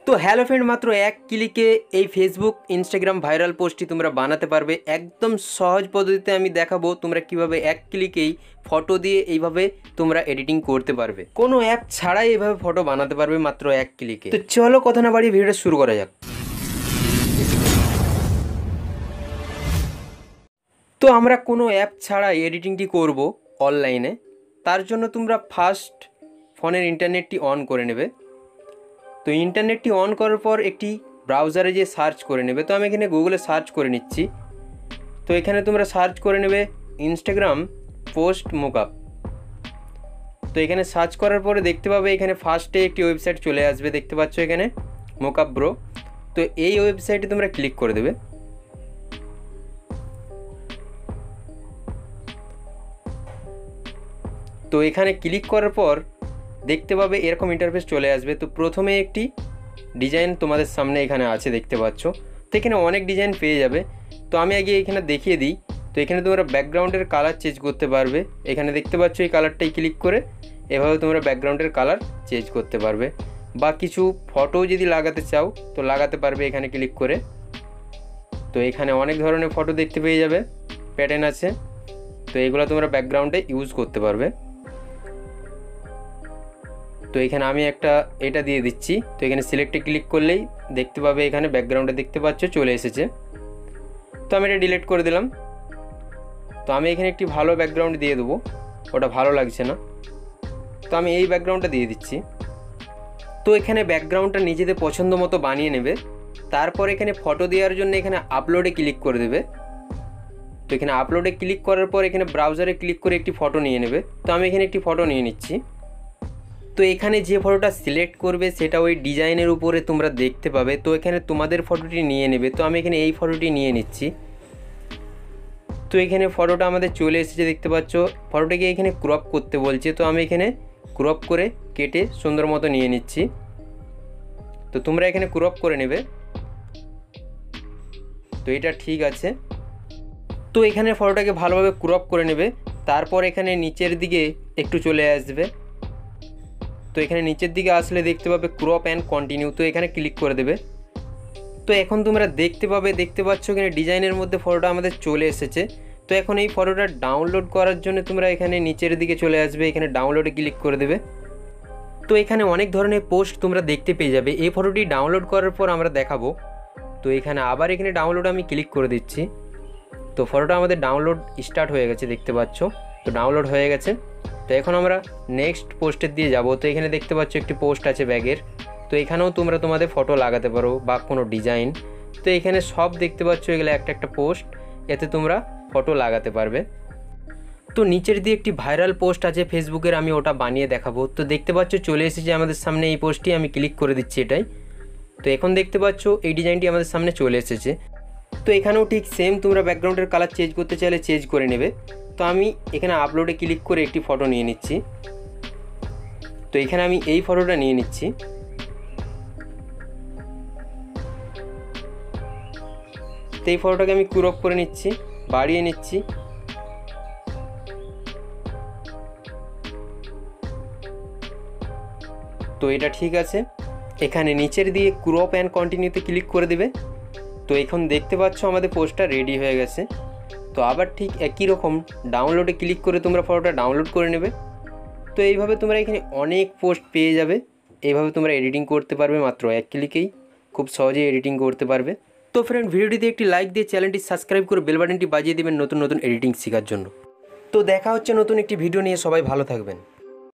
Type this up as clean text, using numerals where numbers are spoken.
তো hello friend, মাত্র এক ক্লিকে এই ফেসবুক ইনস্টাগ্রাম ভাইরাল পোস্টটি তোমরা বানাতে পারবে। একদম সহজ পদ্ধতিতে আমি দেখাবো তোমরা কিভাবে এক ক্লিকেই ফটো দিয়ে এইভাবে তোমরা এডিটিং করতে পারবে। কোনো অ্যাপ ছাড়াই এইভাবে ফটো বানাতে পারবে মাত্র এক ক্লিকে। তো চলো কথা না বাড়িয়ে ভিডিওটা শুরু করা যাক। তো আমরা কোনো অ্যাপ ছাড়াই এডিটিংটি করব অনলাইনে। তার জন্য তোমরা ফার্স্ট ফোনের ইন্টারনেটটি অন করে নেবে। তো ইন্টারনেটটি অন করার পর একটি ব্রাউজারে যে সার্চ করে নেবে। তো আমি এখানে গুগলে সার্চ করে নিচ্ছি। তো এখানে তোমরা সার্চ করে নেবে ইনস্টাগ্রাম পোস্ট মোকআপ। তো এখানে সার্চ করার পরে দেখতে পাবে এখানে ফার্স্টে একটি ওয়েবসাইট চলে আসবে, দেখতে পাচ্ছ এখানে মোকআপ ব্রো। তো এই ওয়েবসাইটে তোমরা ক্লিক করে দেবে। তো এখানে ক্লিক করার পর দেখতে পাবে এরকম ইন্টারফেস চলে আসবে। তো প্রথমে একটি ডিজাইন তোমাদের সামনে এখানে আছে, দেখতে পাচ্ছ। তো এখানে অনেক ডিজাইন পেয়ে যাবে। তো আমি আগে এখানে দেখিয়ে দিই। তো এখানে তোমরা ব্যাকগ্রাউন্ডের কালার চেঞ্জ করতে পারবে। এখানে দেখতে পাচ্ছ এই কালারটাই ক্লিক করে এভাবে তোমরা ব্যাকগ্রাউন্ডের কালার চেঞ্জ করতে পারবে। বা কিছু ফটো যদি লাগাতে চাও তো লাগাতে পারবে এখানে ক্লিক করে। তো এখানে অনেক ধরনের ফটো দেখতে পেয়ে যাবে, প্যাটার্ন আছে। তো এগুলো তোমরা ব্যাকগ্রাউন্ডে ইউজ করতে পারবে। তো এখানে আমি একটা এটা দিয়ে দিচ্ছি। তো এখানে সিলেক্টে ক্লিক করলেই দেখতে পাবে এখানে ব্যাকগ্রাউন্ডে দেখতে পাচ্ছ চলে এসেছে। তো আমি এটা ডিলিট করে দিলাম। তো আমি এখানে একটি ভালো ব্যাকগ্রাউন্ড দিয়ে দেবো, ওটা ভালো লাগছে না। তো আমি এই ব্যাকগ্রাউন্ডটা দিয়ে দিচ্ছি। তো এখানে ব্যাকগ্রাউন্ডটা নিজেদের পছন্দ মতো বানিয়ে নেবে। তারপর এখানে ফটো দেওয়ার জন্য এখানে আপলোডে ক্লিক করে দেবে। তো এখানে আপলোডে ক্লিক করার পর এখানে ব্রাউজারে ক্লিক করে একটি ফটো নিয়ে নেবে। তো আমি এখানে একটি ফটো নিয়ে নিচ্ছি। তো এখানে যে ফটোটা সিলেক্ট করবে সেটা ওই ডিজাইনের উপরে তোমরা দেখতে পাবে। তো এখানে তোমাদের ফটোটি নিয়ে নেবে। তো আমি এখানে এই ফটোটি নিয়ে নিচ্ছি। তো এখানে ফটোটা আমাদের চলে এসেছে, দেখতে পাচ্ছ। ফটোটাকে এখানে ক্রপ করতে বলছে। তো আমি এখানে ক্রপ করে কেটে সুন্দর মতো নিয়ে নিচ্ছি। তো তোমরা এখানে ক্রপ করে নেবে। তো এটা ঠিক আছে। তো এখানে ফটোটাকে ভালোভাবে ক্রপ করে নেবে। তারপর এখানে নিচের দিকে একটু চলে আসবে। তো এখানে নিচের দিকে আসলে দেখতে পাবে ক্রপ অ্যান্ড কন্টিনিউ। তো এখানে ক্লিক করে দেবে। তো এখন তোমরা দেখতে পাচ্ছ এখানে ডিজাইনের মধ্যে ফটোটা আমাদের চলে এসেছে। তো এখন এই ফটোটা ডাউনলোড করার জন্য তোমরা এখানে নিচের দিকে চলে আসবে, এখানে ডাউনলোডে ক্লিক করে দেবে। তো এখানে অনেক ধরনের পোস্ট তোমরা দেখতে পেয়ে যাবে। এই ফটোটি ডাউনলোড করার পর আমরা দেখাবো। তো এখানে আবার এখানে ডাউনলোড আমি ক্লিক করে দিচ্ছি। তো ফটোটা আমাদের ডাউনলোড স্টার্ট হয়ে গেছে, দেখতে পাচ্ছ। তো ডাউনলোড হয়ে গেছে। তো এখন আমরা নেক্সট পোস্টের দিয়ে যাব। তো এখানে দেখতে পাচ্ছ একটি পোস্ট আছে ব্যাগের। তো এখানেও তোমরা তোমাদের ফটো লাগাতে পারো বা কোনো ডিজাইন। তো এখানে সব দেখতে পাচ্ছ এগুলো একটা একটা পোস্ট, এতে তোমরা ফটো লাগাতে পারবে। তো নিচের দিয়ে একটি ভাইরাল পোস্ট আছে ফেসবুকের, আমি ওটা বানিয়ে দেখাবো। তো দেখতে পাচ্ছ চলে এসেছে আমাদের সামনে এই পোস্টটি, আমি ক্লিক করে দিচ্ছি এটাই। তো এখন দেখতে পাচ্ছ এই ডিজাইনটি আমাদের সামনে চলে এসেছে। তো এখানেও ঠিক সেম, তোমরা ব্যাকগ্রাউন্ডের কালার চেঞ্জ করতে চাইলে চেঞ্জ করে নেবে। তো আমি এখানে আপলোডে ক্লিক করে একটি ফটো নিয়ে নিচ্ছি। তো এখানে আমি এই ফটোটা নিয়ে নিচ্ছি। তো এই ফটোটাকে আমি ক্রপ করে নিচ্ছি, বাড়িয়ে নিচ্ছি। তো এটা ঠিক আছে। এখানে নিচের দিয়ে ক্রপ অ্যান্ড কন্টিনিউতে ক্লিক করে দেবে। তো এখন দেখতে পাচ্ছ আমাদের পোস্টটা রেডি হয়ে গেছে। তো আবার ঠিক একই রকম ডাউনলোডে ক্লিক করে তোমরা ফটোটা ডাউনলোড করে নেবে। তো এইভাবে তোমরা এখানে অনেক পোস্ট পেয়ে যাবে। এইভাবে তোমরা এডিটিং করতে পারবে মাত্র এক ক্লিকেই, খুব সহজেই এডিটিং করতে পারবে। তো ফ্রেন্ড, ভিডিওটিতে একটি লাইক দিয়ে চ্যানেলটি সাবস্ক্রাইব করে বেল বাটনটি বাজিয়ে দেবেন নতুন নতুন এডিটিং শেখার জন্য। তো দেখা হচ্ছে নতুন একটি ভিডিও নিয়ে, সবাই ভালো থাকবেন।